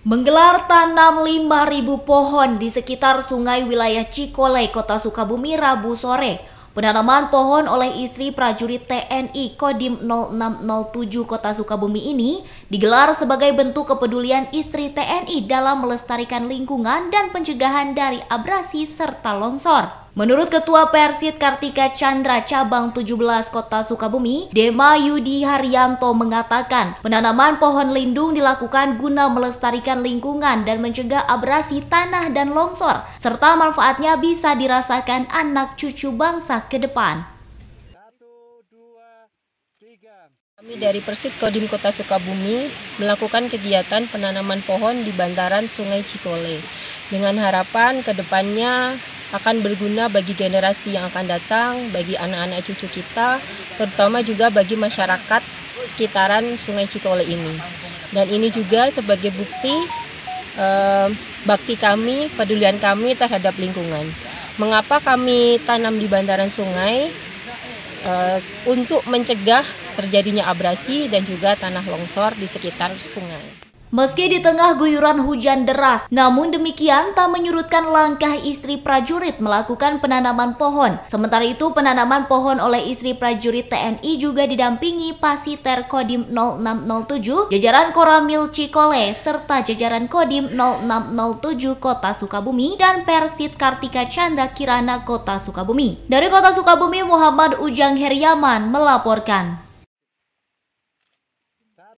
Menggelar tanam 5.000 pohon di sekitar sungai wilayah Cikole, Kota Sukabumi, Rabu sore. Penanaman pohon oleh istri prajurit TNI Kodim 0607 Kota Sukabumi ini digelar sebagai bentuk kepedulian istri TNI dalam melestarikan lingkungan dan pencegahan dari abrasi serta longsor. Menurut Ketua Persit Kartika Chandra Cabang 17 Kota Sukabumi, Dema Yudi Haryanto mengatakan penanaman pohon lindung dilakukan guna melestarikan lingkungan dan mencegah abrasi tanah dan longsor, serta manfaatnya bisa dirasakan anak cucu bangsa ke depan. Kami dari Persit Kodim Kota Sukabumi melakukan kegiatan penanaman pohon di bantaran Sungai Cikole dengan harapan kedepannya akan berguna bagi generasi yang akan datang, bagi anak-anak cucu kita, terutama juga bagi masyarakat sekitaran Sungai Cikole ini. Dan ini juga sebagai bukti bakti kami, pedulian kami terhadap lingkungan. Mengapa kami tanam di bantaran sungai? Untuk mencegah terjadinya abrasi dan juga tanah longsor di sekitar sungai. Meski di tengah guyuran hujan deras, namun demikian tak menyurutkan langkah istri prajurit melakukan penanaman pohon. Sementara itu, penanaman pohon oleh istri prajurit TNI juga didampingi Pasiter Kodim 0607, jajaran Koramil Cikole, serta jajaran Kodim 0607 Kota Sukabumi dan Persit Kartika Chandra Kirana Kota Sukabumi. Dari Kota Sukabumi, Muhammad Ujang Heriaman melaporkan.